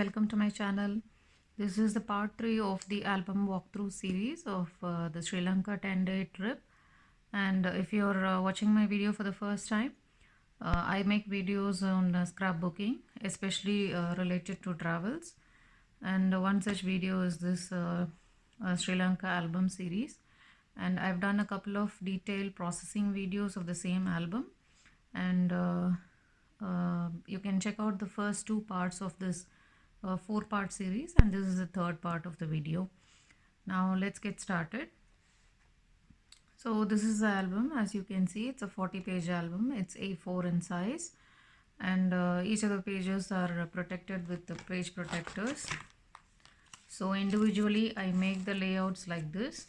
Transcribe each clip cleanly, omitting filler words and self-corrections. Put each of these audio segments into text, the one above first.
welcome to my channel. This is the part 3 of the album walkthrough series of the Sri Lanka 10-day trip. And if you're watching my video for the first time, I make videos on scrapbooking, especially related to travels. And one such video is this Sri Lanka album series. And I've done a couple of detailed processing videos of the same album. And you can check out the first two parts of this 4-part series, and this is the third part of the video. Now let's get started. So this is the album. As you can see, it's a 40-page album. It's A4 in size, and each of the pages are protected with the page protectors. So individually I make the layouts like this.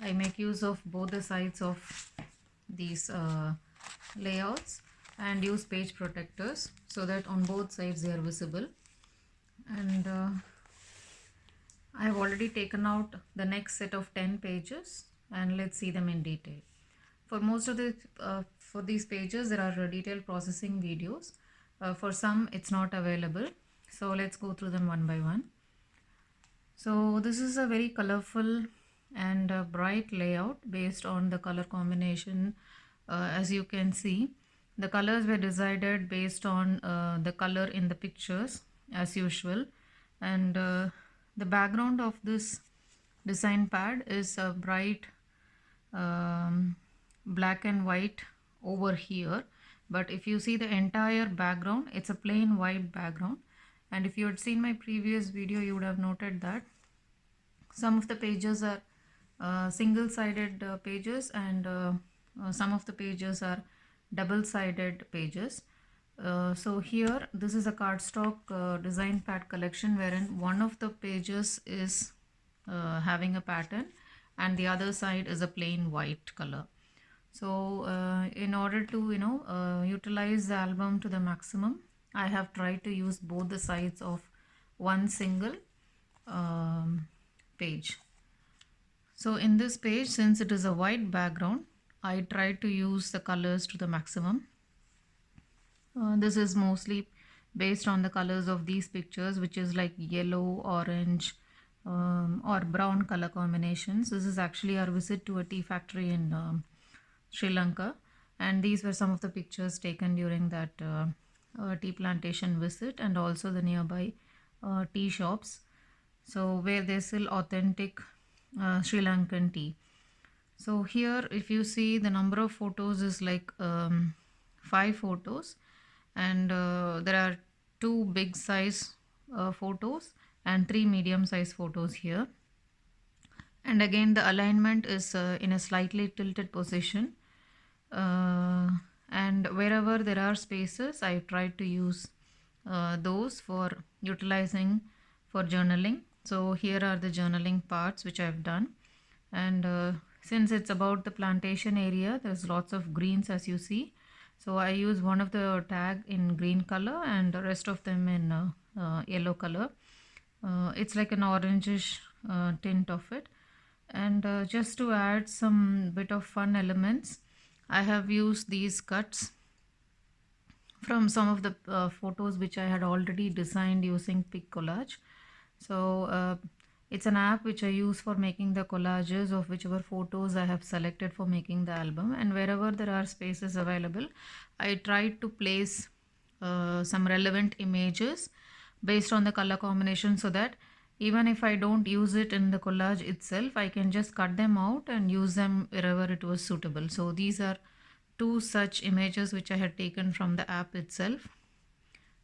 I make use of both the sides of these layouts and use page protectors so that on both sides they are visible. And I have already taken out the next set of 10 pages, and let's see them in detail. For most of the for these pages there are detailed processing videos. For some it's not available, so let's go through them one by one. So this is a very colorful and bright layout based on the color combination. As you can see, the colors were decided based on the color in the pictures as usual, and the background of this design pad is a bright black and white over here, but if you see the entire background, it's a plain white background. And if you had seen my previous video, you would have noted that some of the pages are single-sided pages, and some of the pages are double-sided pages. So here this is a cardstock design pad collection wherein one of the pages is having a pattern and the other side is a plain white color. So in order to utilize the album to the maximum, I have tried to use both the sides of one single page. So in this page, since it is a white background, I tried to use the colors to the maximum. This is mostly based on the colors of these pictures, which is like yellow, orange, or brown color combinations. This is actually our visit to a tea factory in Sri Lanka, and these were some of the pictures taken during that tea plantation visit, and also the nearby tea shops, so where they sell authentic Sri Lankan tea. So here if you see, the number of photos is like 5 photos, and there are 2 big size photos and 3 medium size photos here. And again the alignment is in a slightly tilted position, and wherever there are spaces I tried to use those for utilizing for journaling. So here are the journaling parts which I have done, and since it's about the plantation area, there's lots of greens as you see. So I use one of the tag in green color and the rest of them in yellow color. It's like an orangish tint of it. And just to add some bit of fun elements, I have used these cuts from some of the photos which I had already designed using Pic Collage. So it's an app which I use for making the collages of whichever photos I have selected for making the album, and wherever there are spaces available, I try to place some relevant images based on the color combination, so that even if I don't use it in the collage itself, I can just cut them out and use them wherever it was suitable. So these are 2 such images which I had taken from the app itself.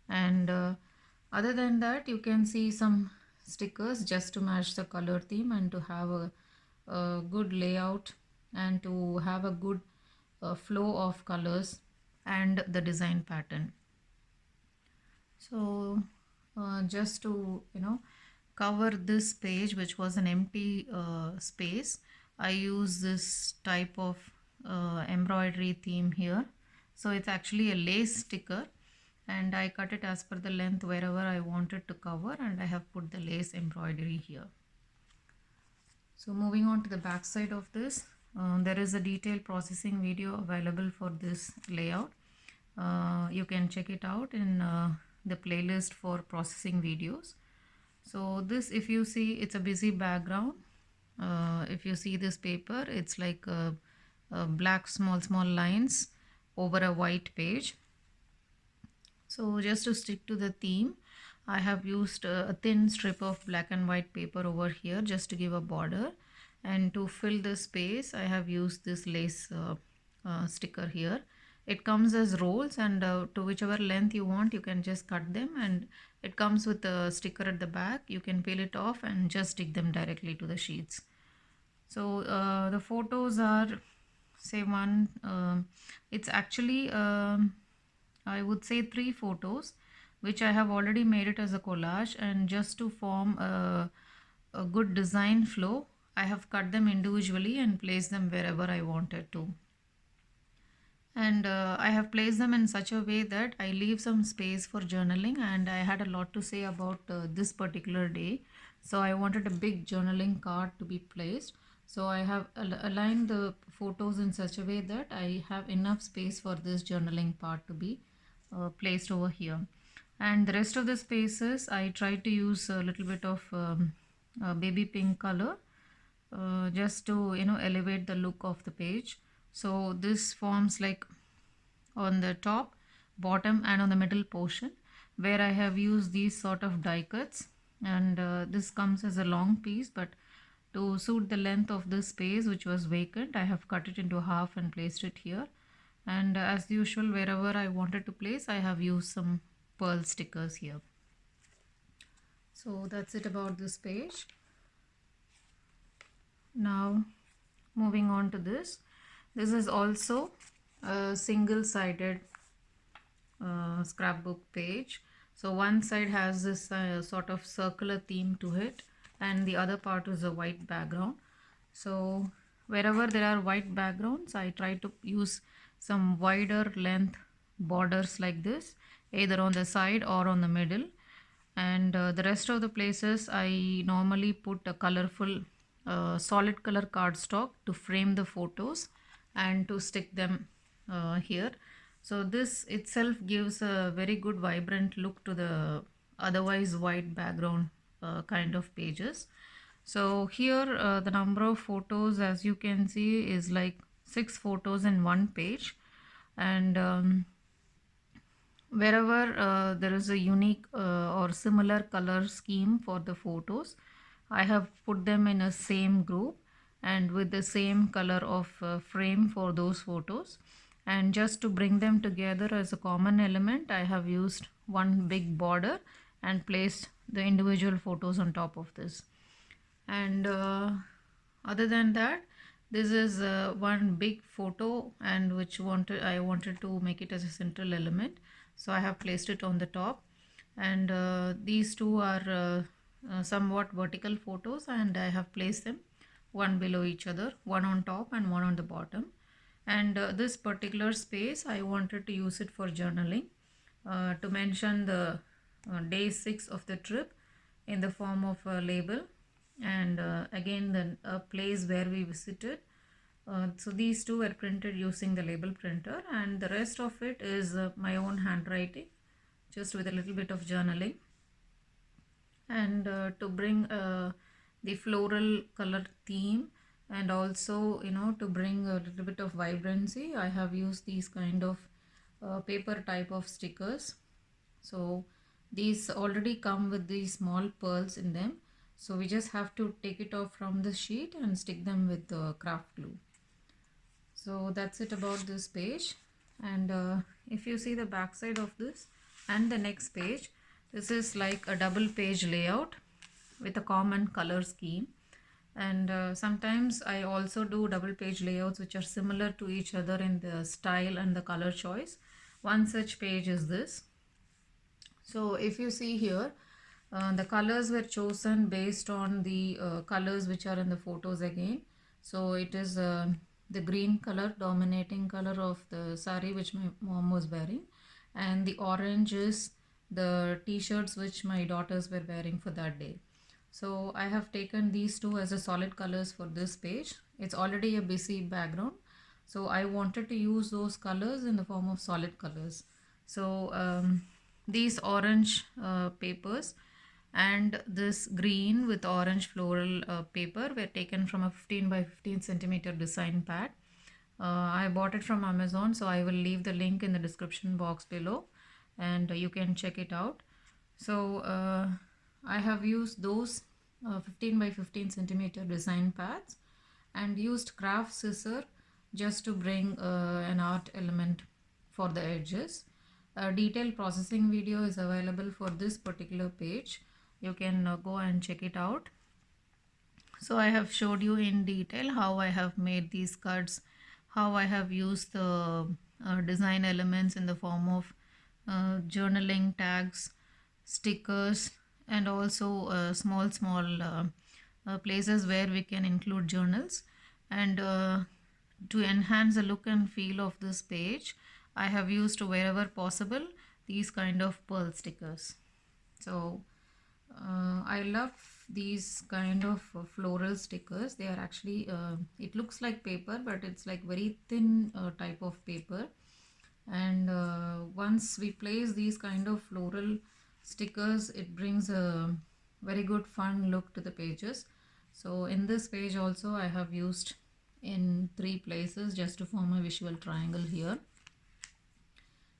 And other than that, you can see some stickers just to match the color theme and to have a good layout and to have a good flow of colors and the design pattern. So just to cover this page, which was an empty space, I use this type of embroidery theme here. So it's actually a lace sticker, and I cut it as per the length wherever I wanted to cover, and I have put the lace embroidery here. So moving on to the back side of this, there is a detailed processing video available for this layout. You can check it out in the playlist for processing videos. So this, if you see, it's a busy background. If you see this paper, it's like black small lines over a white page. So just to stick to the theme, I have used a thin strip of black and white paper over here just to give a border, and to fill the space I have used this lace sticker here. It comes as rolls, and to whichever length you want you can just cut them, and it comes with a sticker at the back. You can peel it off and just stick them directly to the sheets. So the photos are, say, it's actually I would say 3 photos which I have already made it as a collage, and just to form a good design flow I have cut them individually and placed them wherever I wanted to. And I have placed them in such a way that I leave some space for journaling, and I had a lot to say about this particular day, so I wanted a big journaling card to be placed. So I have aligned the photos in such a way that I have enough space for this journaling part to be placed over here. And the rest of the spaces I tried to use a little bit of baby pink color just to elevate the look of the page. So this forms like on the top, bottom and on the middle portion where I have used these sort of die cuts, and this comes as a long piece, but to suit the length of this space which was vacant, I have cut it into half and placed it here. And as usual, wherever I wanted to place, I have used some pearl stickers here. So that's it about this page. Now moving on to this is also a single-sided scrapbook page. So one side has this sort of circular theme to it, and the other part is a white background. So wherever there are white backgrounds, I try to use some wider length borders like this, either on the side or on the middle. And the rest of the places I normally put a colorful solid color cardstock to frame the photos and to stick them here. So this itself gives a very good vibrant look to the otherwise white background kind of pages. So here the number of photos, as you can see, is like 6 photos in one page. And wherever there is a unique or similar color scheme for the photos, I have put them in a same group and with the same color of frame for those photos. And just to bring them together as a common element, I have used one big border and placed the individual photos on top of this. And other than that, this is one big photo, and which I wanted to make it as a central element, so I have placed it on the top. And these two are somewhat vertical photos, and I have placed them one below each other, one on top and one on the bottom. And this particular space I wanted to use it for journaling, to mention the day 6 of the trip in the form of a label, and again the place where we visited. So these two were printed using the label printer, and the rest of it is my own handwriting, just with a little bit of journaling. And to bring the floral color theme, and also to bring a little bit of vibrancy, I have used these kind of paper type of stickers. So these already come with these small pearls in them, so we just have to take it off from the sheet and stick them with the craft glue. So that's it about this page. And if you see the back side of this and the next page, this is like a double page layout with a common color scheme. And sometimes I also do double page layouts which are similar to each other in the style and the color choice. One such page is this. So if you see here, the colors were chosen based on the colors which are in the photos again. So it is the green color, dominating color of the sari which my mom was wearing, and the orange is the t-shirts which my daughters were wearing for that day. So I have taken these two as a solid colors for this page. It's already a busy background, so I wanted to use those colors in the form of solid colors. So these orange papers and this green with orange floral paper were taken from a 15 by 15 centimeter design pad. I bought it from Amazon, so I will leave the link in the description box below and you can check it out. So I have used those 15 by 15 centimeter design pads and used craft scissor just to bring an art element for the edges. A detailed processing video is available for this particular page. You can go and check it out. So I have showed you in detail how I have made these cards, how I have used the design elements in the form of journaling tags, stickers, and also small places where we can include journals. And to enhance the look and feel of this page, I have used wherever possible these kind of pearl stickers. So I love these kind of floral stickers. They are actually it looks like paper, but it's like very thin type of paper. And once we place these kind of floral stickers, it brings a very good fun look to the pages. So in this page also I have used in 3 places just to form a visual triangle here.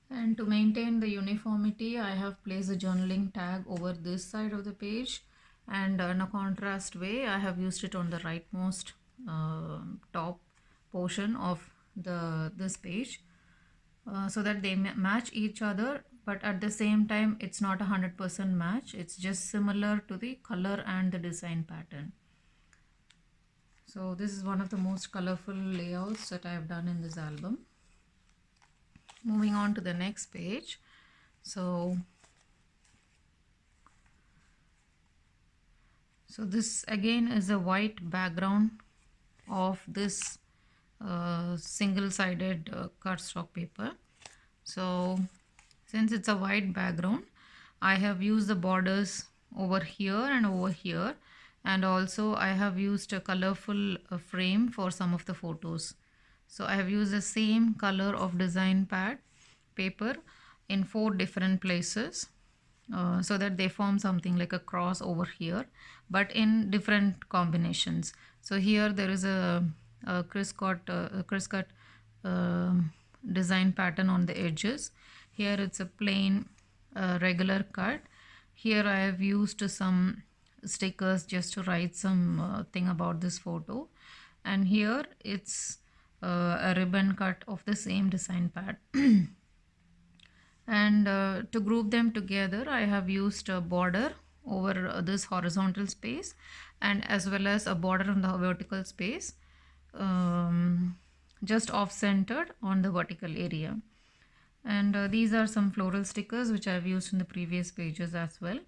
And to maintain the uniformity, I have placed a journaling tag over this side of the page, and in a contrast way I have used it on the rightmost top portion of this page, so that they match each other, but at the same time it's not 100% match, it's just similar to the color and the design pattern. So this is one of the most colorful layouts that I have done in this album. Moving on to the next page. So this again is a white background of this single-sided cardstock paper. So since it's a white background, I have used the borders over here and over here, and also I have used a colorful frame for some of the photos. So I have used the same color of design pad paper in 4 different places, so that they form something like a cross over here, but in different combinations. So here there is a criss-cut design pattern on the edges. Here it's a plain regular cut. Here I have used some stickers just to write some thing about this photo, and here it's a ribbon cut of the same design pad. And to group them together, I have used a border over this horizontal space and as well as a border on the vertical space, just off-centered on the vertical area. And these are some floral stickers which I have used in the previous pages as well.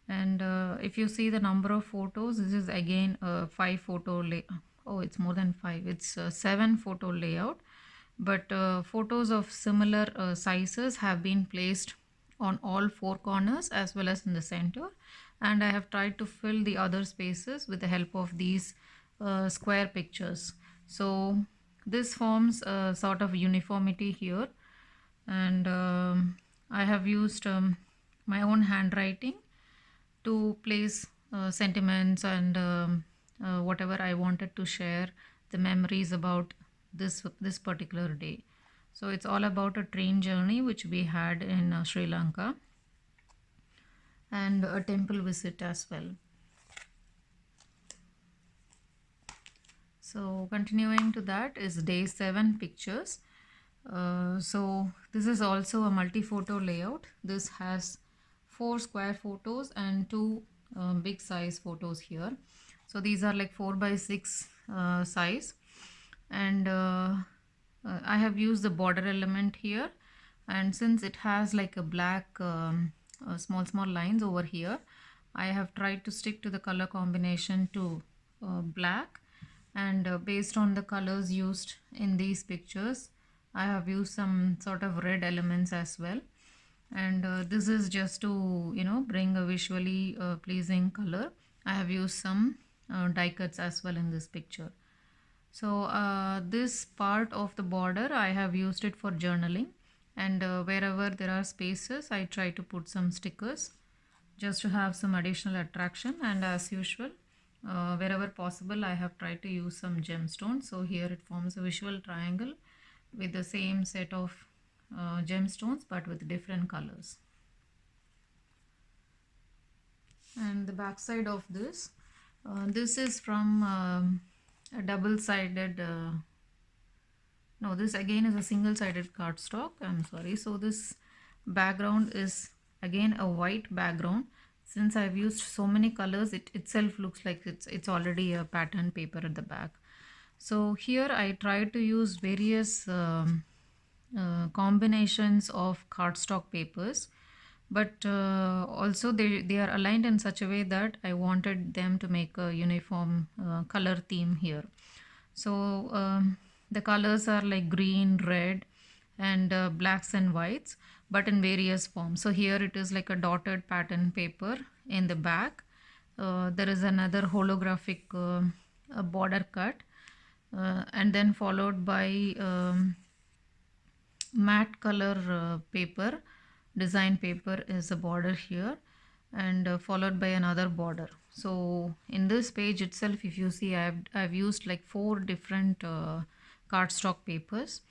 And if you see the number of photos, this is again a 5 photo oh, it's more than 5, it's a 7 photo layout, but photos of similar sizes have been placed on all 4 corners as well as in the center, and I have tried to fill the other spaces with the help of these square pictures. So this forms a sort of uniformity here, and I have used my own handwriting to place sentiments and whatever I wanted to share, the memories about this particular day. So it's all about a train journey which we had in Sri Lanka, and a temple visit as well. So continuing to that is day 7 pictures. So this is also a multi-photo layout. This has 4 square photos and 2 big size photos here. So these are like 4 by 6 size, and I have used the border element here, and since it has like a black small lines over here, I have tried to stick to the color combination to black, and based on the colors used in these pictures, I have used some sort of red elements as well. And this is just to bring a visually pleasing color. I have used some die cuts as well in this picture. So this part of the border I have used it for journaling, and wherever there are spaces I try to put some stickers just to have some additional attraction. And as usual, wherever possible I have tried to use some gemstones. So here it forms a visual triangle with the same set of gemstones but with different colors. And the back side of this, this is from a double-sided no, this again is a single-sided cardstock, I'm sorry. So this background is again a white background. Since I've used so many colors, it itself looks like it's already a pattern paper at the back. So here I tried to use various combinations of cardstock papers, but also they are aligned in such a way that I wanted them to make a uniform color theme here. So the colors are like green, red, and blacks and whites, but in various forms. So here it is like a dotted pattern paper in the back. There is another holographic a border cut, and then followed by matte color paper, design paper is a border here, and followed by another border. So in this page itself, if you see, I've used like 4 different cardstock papers,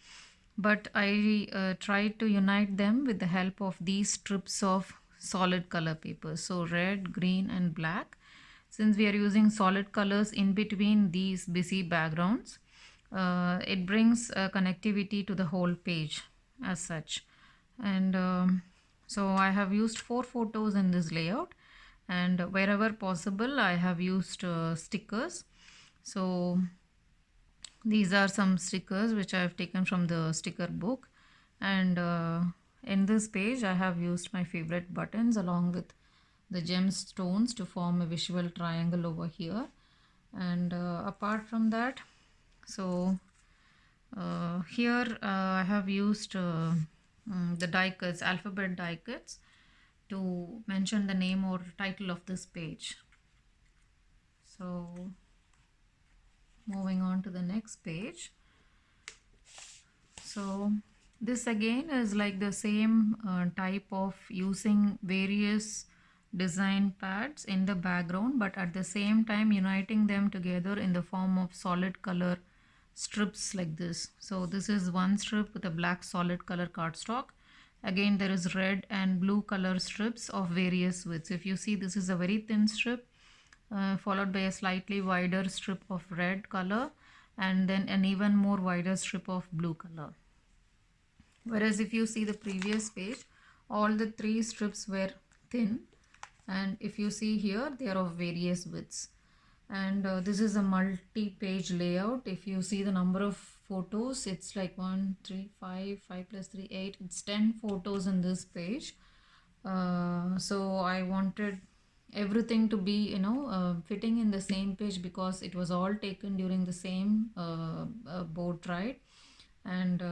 but I tried to unite them with the help of these strips of solid color papers. So red, green, and black. Since we are using solid colors in between these busy backgrounds, it brings connectivity to the whole page as such. And so I have used 4 photos in this layout, and wherever possible I have used stickers. So these are some stickers which I have taken from the sticker book, and in this page I have used my favorite buttons along with the gemstones to form a visual triangle over here. And apart from that, so here I have used the die cuts, alphabet die cuts, to mention the name or title of this page. So moving on to the next page. So this again is like the same type of using various design pads in the background, but at the same time uniting them together in the form of solid color strips like this. So this is one strip with a black solid color cardstock. Again there is red and blue color strips of various widths. If you see, this is a very thin strip followed by a slightly wider strip of red color, and then an even more wider strip of blue color. Whereas if you see the previous page, all the 3 strips were thin, and if you see here, they are of various widths. And this is a multi-page layout. If you see the number of photos, it's like 1, 3, 5, 5 plus 3, 8. It's 10 photos in this page. So I wanted everything to be, fitting in the same page, because it was all taken during the same boat ride. And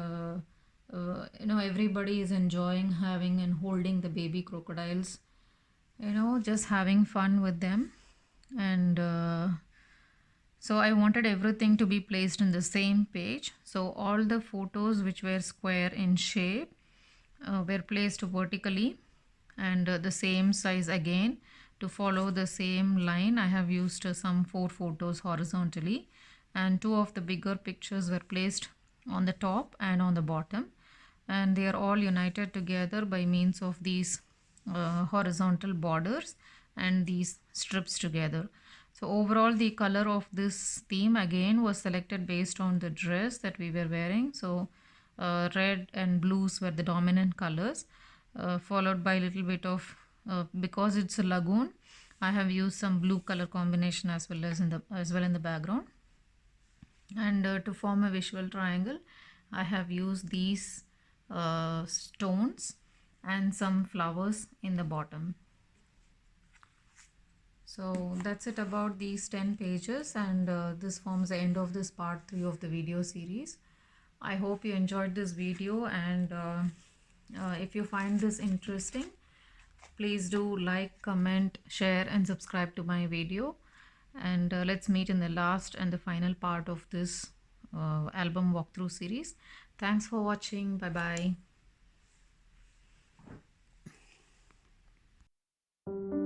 everybody is enjoying having and holding the baby crocodiles, just having fun with them. And so I wanted everything to be placed in the same page. So all the photos which were square in shape were placed vertically, and the same size again. To follow the same line, I have used some 4 photos horizontally, and 2 of the bigger pictures were placed on the top and on the bottom, and they are all united together by means of these horizontal borders and these strips together. So overall the color of this theme again was selected based on the dress that we were wearing. So red and blues were the dominant colors, followed by a little bit of because it's a lagoon, I have used some blue color combination as well in the background. And to form a visual triangle, I have used these stones and some flowers in the bottom. So that's it about these 10 pages, and this forms the end of this part 3 of the video series. I hope you enjoyed this video, and if you find this interesting, please do like, comment, share, and subscribe to my video. And let's meet in the last and the final part of this album walkthrough series. Thanks for watching. Bye bye. you.